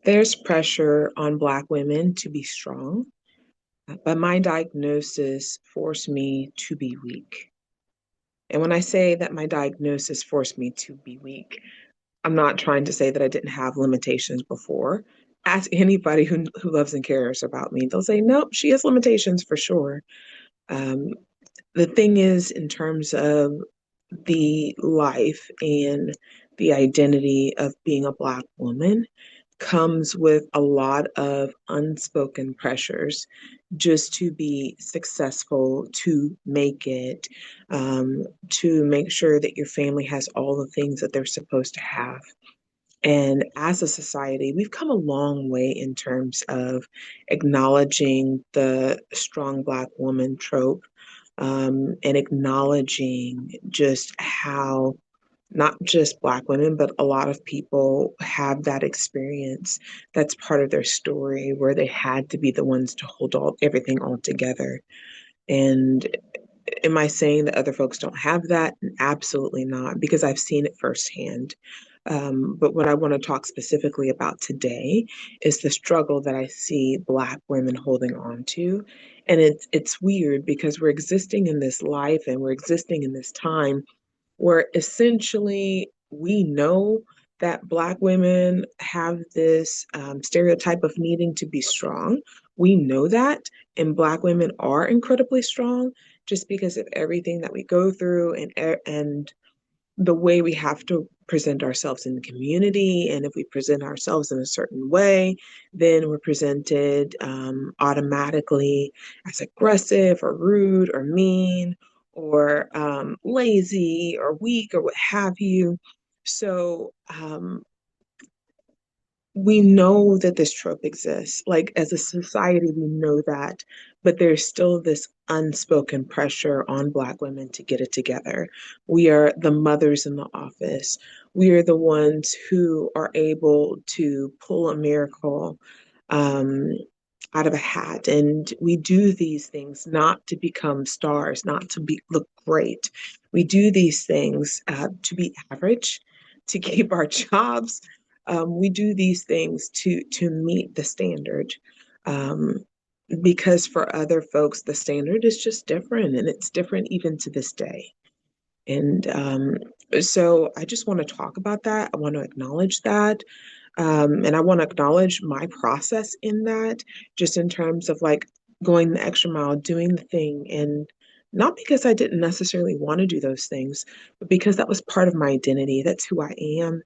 There's pressure on Black women to be strong, but my diagnosis forced me to be weak. And when I say that my diagnosis forced me to be weak, I'm not trying to say that I didn't have limitations before. Ask anybody who loves and cares about me. They'll say, nope, she has limitations for sure. Um, the thing is, in terms of the life and the identity of being a Black woman, comes with a lot of unspoken pressures just to be successful, to make it, to make sure that your family has all the things that they're supposed to have. And as a society, we've come a long way in terms of acknowledging the strong Black woman trope, and acknowledging just how not just Black women, but a lot of people have that experience that's part of their story where they had to be the ones to hold everything all together. And am I saying that other folks don't have that? Absolutely not, because I've seen it firsthand. But what I want to talk specifically about today is the struggle that I see Black women holding on to. And it's weird because we're existing in this life and we're existing in this time where essentially we know that Black women have this stereotype of needing to be strong. We know that, and Black women are incredibly strong just because of everything that we go through and the way we have to present ourselves in the community. And if we present ourselves in a certain way, then we're presented automatically as aggressive or rude or mean or lazy or weak or what have you. So we know that this trope exists. Like as a society, we know that, but there's still this unspoken pressure on Black women to get it together. We are the mothers in the office. We are the ones who are able to pull a miracle um, out of a hat. And we do these things not to become stars, not to be look great. We do these things to be average, to keep our jobs. We do these things to meet the standard. Um, because for other folks, the standard is just different, and it's different even to this day. And so I just want to talk about that. I want to acknowledge that. And I want to acknowledge my process in that, just in terms of like going the extra mile, doing the thing. And not because I didn't necessarily want to do those things, but because that was part of my identity. That's who I am.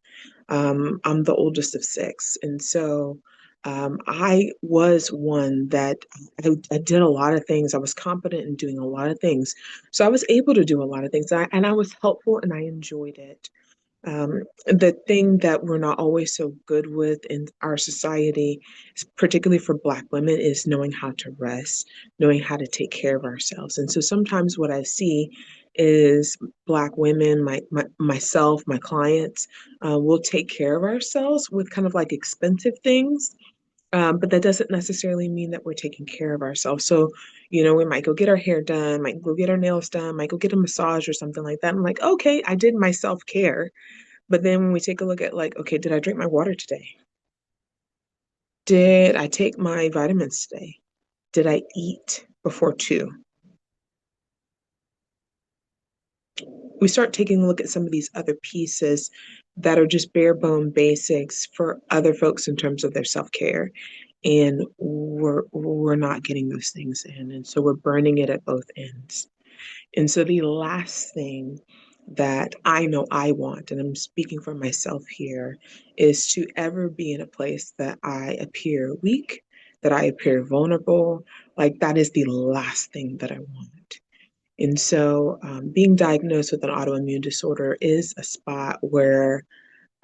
I'm the oldest of six. And so I was one that I did a lot of things. I was competent in doing a lot of things. So I was able to do a lot of things and I was helpful and I enjoyed it. The thing that we're not always so good with in our society, particularly for Black women, is knowing how to rest, knowing how to take care of ourselves. And so sometimes what I see is Black women, myself, my clients, will take care of ourselves with kind of like expensive things. But that doesn't necessarily mean that we're taking care of ourselves. So, we might go get our hair done, might go get our nails done, might go get a massage or something like that. I'm like, okay, I did my self-care. But then when we take a look at like, okay, did I drink my water today? Did I take my vitamins today? Did I eat before 2? We start taking a look at some of these other pieces that are just bare bone basics for other folks in terms of their self-care. And we're not getting those things in. And so we're burning it at both ends. And so the last thing that I know I want, and I'm speaking for myself here, is to ever be in a place that I appear weak, that I appear vulnerable. Like that is the last thing that I want. And so being diagnosed with an autoimmune disorder is a spot where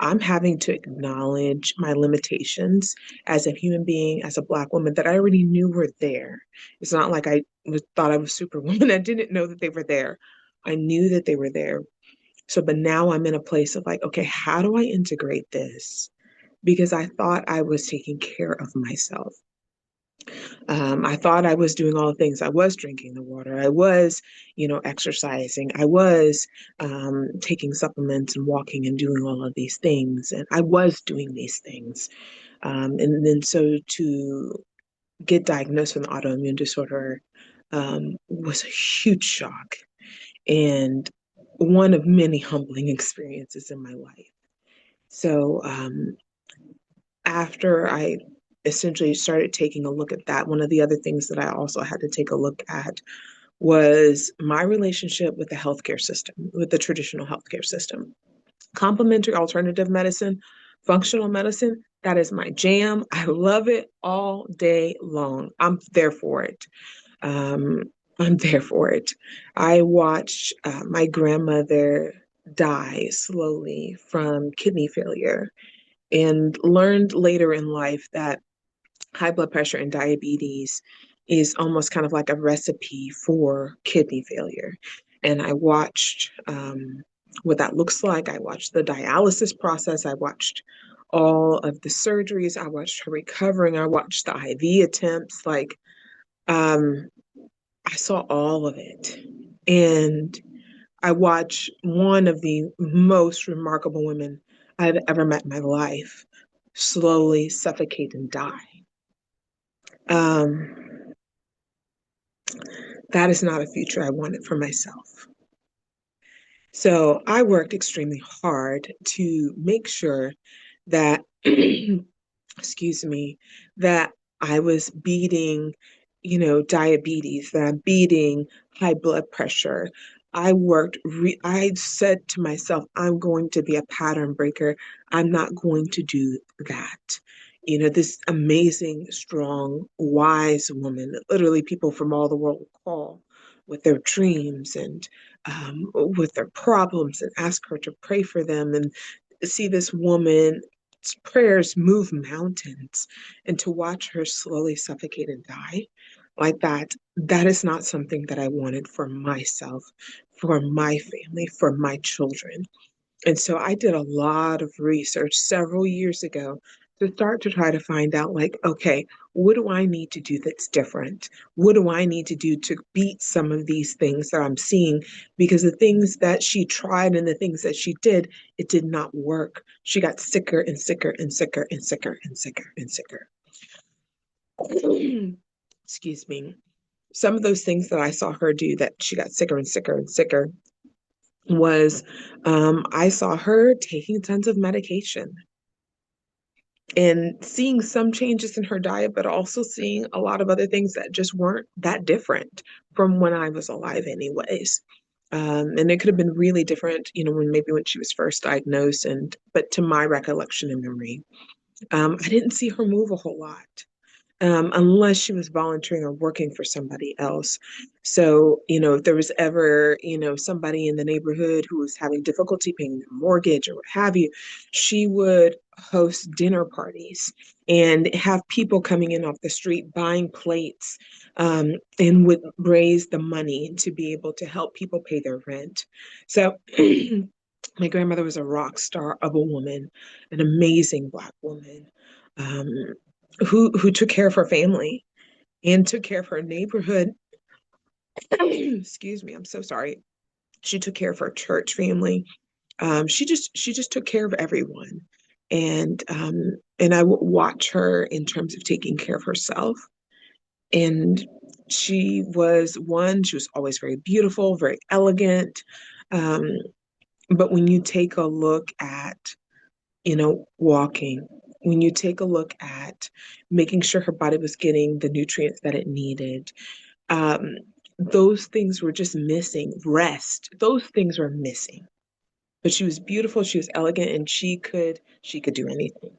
I'm having to acknowledge my limitations as a human being, as a Black woman that I already knew were there. It's not like thought I was Superwoman. I didn't know that they were there. I knew that they were there. So, but now I'm in a place of like, okay, how do I integrate this? Because I thought I was taking care of myself. I thought I was doing all the things. I was drinking the water. I was, exercising. I was taking supplements and walking and doing all of these things. And I was doing these things. And then so to get diagnosed with an autoimmune disorder was a huge shock and one of many humbling experiences in my life. So after I essentially started taking a look at that, one of the other things that I also had to take a look at was my relationship with the healthcare system, with the traditional healthcare system. Complementary alternative medicine, functional medicine, that is my jam. I love it all day long. I'm there for it. Um, I'm there for it. I watched my grandmother die slowly from kidney failure and learned later in life that high blood pressure and diabetes is almost kind of like a recipe for kidney failure. And I watched what that looks like. I watched the dialysis process. I watched all of the surgeries. I watched her recovering. I watched the IV attempts. Um, I saw all of it. And I watched one of the most remarkable women I've ever met in my life slowly suffocate and die. Um, that is not a future I wanted for myself. So I worked extremely hard to make sure that, excuse me, that I was beating, diabetes, that I'm beating high blood pressure. I said to myself, I'm going to be a pattern breaker. I'm not going to do that. This amazing, strong, wise woman that literally people from all the world call with their dreams and with their problems and ask her to pray for them and see this woman's prayers move mountains and to watch her slowly suffocate and die like that, that is not something that I wanted for myself, for my family, for my children. And so I did a lot of research several years ago to start to try to find out, like, okay, what do I need to do that's different? What do I need to do to beat some of these things that I'm seeing? Because the things that she tried and the things that she did, it did not work. She got sicker and sicker and sicker and sicker and sicker and sicker. Excuse me. Some of those things that I saw her do that she got sicker and sicker and sicker was I saw her taking tons of medication and seeing some changes in her diet, but also seeing a lot of other things that just weren't that different from when I was alive, anyways. And it could have been really different, when she was first diagnosed, but to my recollection and memory, I didn't see her move a whole lot unless she was volunteering or working for somebody else. So, if there was ever, somebody in the neighborhood who was having difficulty paying their mortgage or what have you, she would host dinner parties and have people coming in off the street buying plates and would raise the money to be able to help people pay their rent. So, my grandmother was a rock star of a woman, an amazing Black woman. Um, who took care of her family and took care of her neighborhood. Excuse me, I'm so sorry. She took care of her church family. She just took care of everyone, and I would watch her in terms of taking care of herself. And she was one. She was always very beautiful, very elegant. Um, but when you take a look at walking, when you take a look at making sure her body was getting the nutrients that it needed, um, those things were just missing. Rest, those things were missing. But she was beautiful, she was elegant, and she could do anything.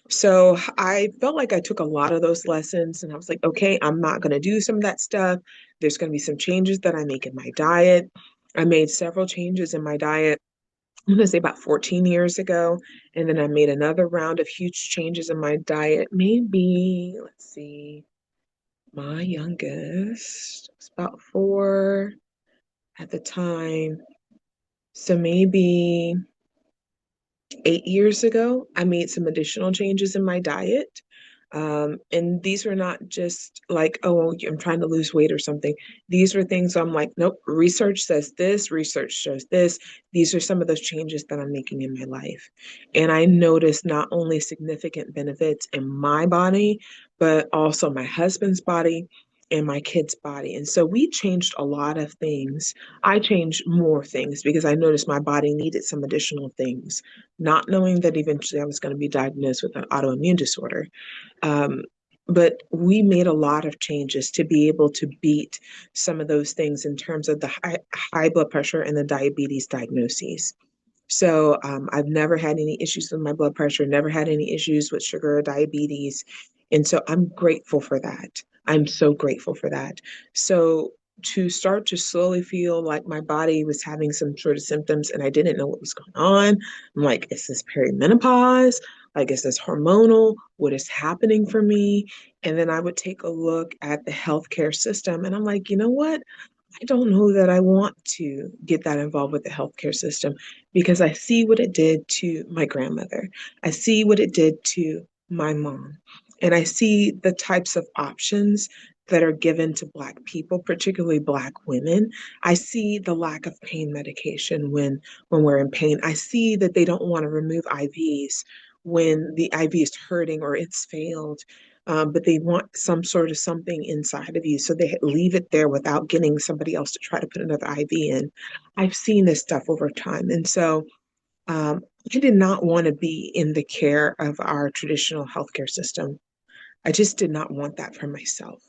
So I felt like I took a lot of those lessons and I was like, okay, I'm not going to do some of that stuff. There's going to be some changes that I make in my diet. I made several changes in my diet I'm going to say about 14 years ago. And then I made another round of huge changes in my diet. Maybe, let's see, my youngest was about 4 at the time. So maybe 8 years ago, I made some additional changes in my diet. And these were not just like, oh, I'm trying to lose weight or something. These were things I'm like, nope, research says this, research shows this. These are some of those changes that I'm making in my life. And I noticed not only significant benefits in my body, but also my husband's body and my kid's body. And so we changed a lot of things. I changed more things because I noticed my body needed some additional things, not knowing that eventually I was going to be diagnosed with an autoimmune disorder. Um, but we made a lot of changes to be able to beat some of those things in terms of the high blood pressure and the diabetes diagnoses. So I've never had any issues with my blood pressure, never had any issues with sugar or diabetes. And so I'm grateful for that. I'm so grateful for that. So to start to slowly feel like my body was having some sort of symptoms and I didn't know what was going on. I'm like, is this perimenopause? Like, is this hormonal? What is happening for me? And then I would take a look at the healthcare system and I'm like, you know what? I don't know that I want to get that involved with the healthcare system because I see what it did to my grandmother. I see what it did to my mom. And I see the types of options that are given to Black people, particularly Black women. I see the lack of pain medication when we're in pain. I see that they don't want to remove IVs when the IV is hurting or it's failed, but they want some sort of something inside of you. So they leave it there without getting somebody else to try to put another IV in. I've seen this stuff over time. And so I did not want to be in the care of our traditional healthcare system. I just did not want that for myself.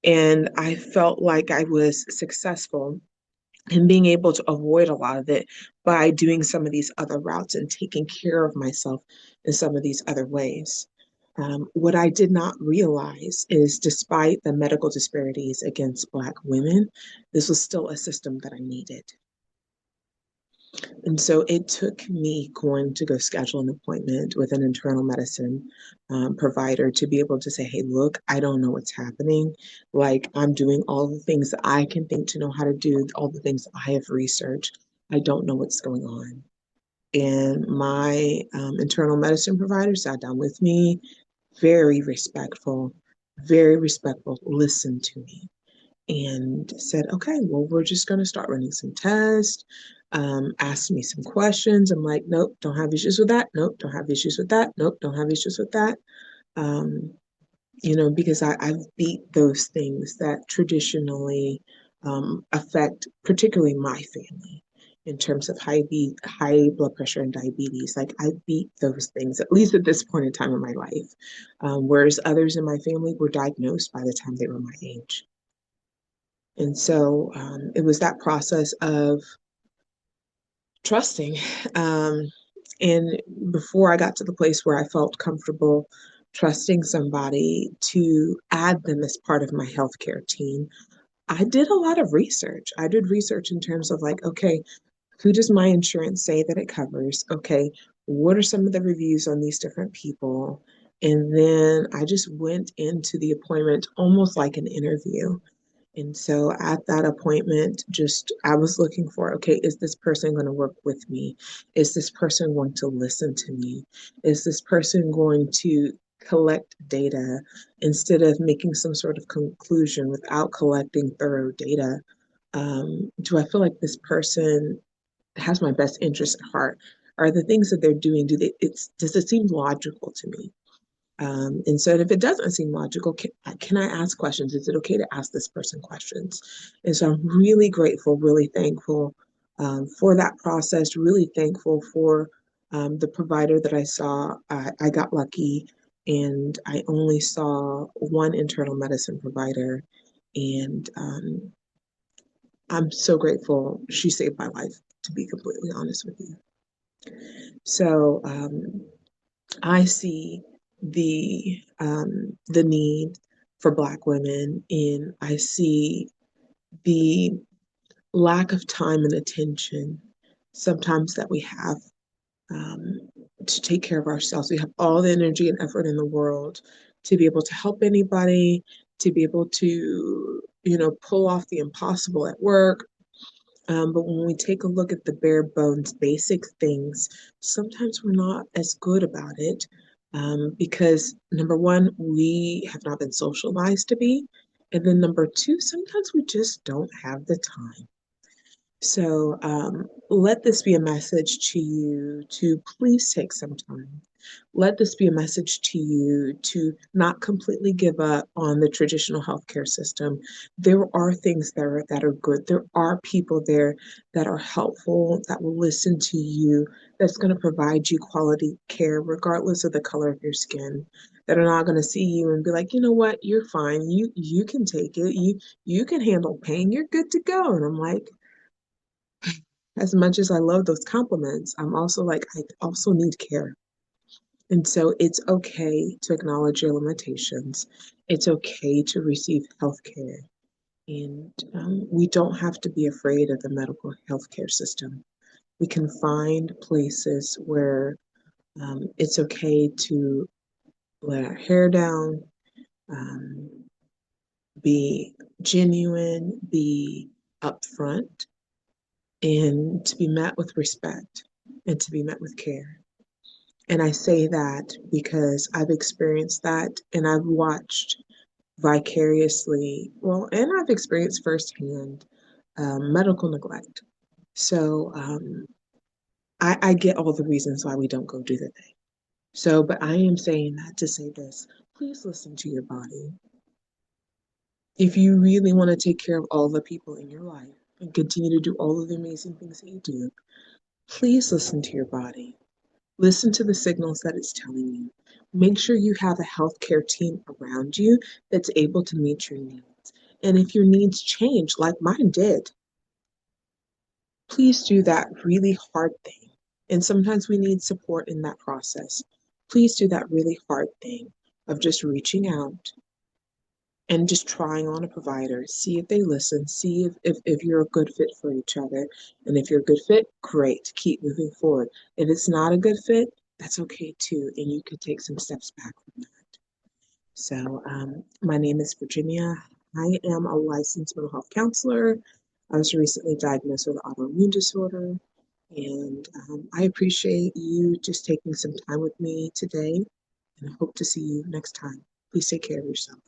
And I felt like I was successful in being able to avoid a lot of it by doing some of these other routes and taking care of myself in some of these other ways. What I did not realize is despite the medical disparities against Black women, this was still a system that I needed. And so it took me going to go schedule an appointment with an internal medicine provider to be able to say, hey, look, I don't know what's happening. Like, I'm doing all the things that I can think to know how to do, all the things I have researched. I don't know what's going on. And my internal medicine provider sat down with me, very respectful, listened to me and said, okay, well, we're just going to start running some tests. Asked me some questions. I'm like, nope, don't have issues with that. Nope, don't have issues with that. Nope, don't have issues with that. Um, because I've beat those things that traditionally affect particularly my family in terms of high blood pressure and diabetes. Like I beat those things, at least at this point in time in my life. Whereas others in my family were diagnosed by the time they were my age. And so it was that process of trusting. And before I got to the place where I felt comfortable trusting somebody to add them as part of my healthcare team, I did a lot of research. I did research in terms of like, okay, who does my insurance say that it covers? Okay, what are some of the reviews on these different people? And then I just went into the appointment almost like an interview. And so at that appointment, just I was looking for, okay, is this person going to work with me? Is this person going to listen to me? Is this person going to collect data instead of making some sort of conclusion without collecting thorough data? Do I feel like this person has my best interest at heart? Are the things that they're doing, does it seem logical to me? And so if it doesn't seem logical, can I ask questions? Is it okay to ask this person questions? And so I'm really grateful, really thankful for that process, really thankful for the provider that I saw. I got lucky and I only saw one internal medicine provider. And I'm so grateful she saved my life, to be completely honest with you. So I see the need for Black women, and I see the lack of time and attention sometimes that we have um, to take care of ourselves. We have all the energy and effort in the world to be able to help anybody, to be able to pull off the impossible at work. But when we take a look at the bare bones, basic things, sometimes we're not as good about it Because number one, we have not been socialized to be. And then number two, sometimes we just don't have the time. So let this be a message to you to please take some time. Let this be a message to you to not completely give up on the traditional healthcare system. There are things that are good. There are people there that are helpful, that will listen to you, that's going to provide you quality care regardless of the color of your skin. That are not going to see you and be like, you know what, you're fine. You can take it. You can handle pain. You're good to go. And I'm like, as much as I love those compliments, I'm also like, I also need care. And so it's okay to acknowledge your limitations. It's okay to receive health care. And we don't have to be afraid of the medical healthcare system. We can find places where it's okay to let our hair down, um, be genuine, be upfront, and to be met with respect and to be met with care. And I say that because I've experienced that and I've watched vicariously, well, and I've experienced firsthand medical neglect. So I get all the reasons why we don't go do the thing. So, but I am saying that to say this, please listen to your body. If you really want to take care of all the people in your life and continue to do all of the amazing things that you do, please listen to your body. Listen to the signals that it's telling you. Make sure you have a healthcare team around you that's able to meet your needs. And if your needs change, like mine did, please do that really hard thing. And sometimes we need support in that process. Please do that really hard thing of just reaching out and just trying on a provider. See if they listen, see if you're a good fit for each other. And if you're a good fit, great, keep moving forward. If it's not a good fit, that's okay too. And you could take some steps back from that. So, my name is Virginia. I am a licensed mental health counselor. I was recently diagnosed with autoimmune disorder. And I appreciate you just taking some time with me today. And I hope to see you next time. Please take care of yourself.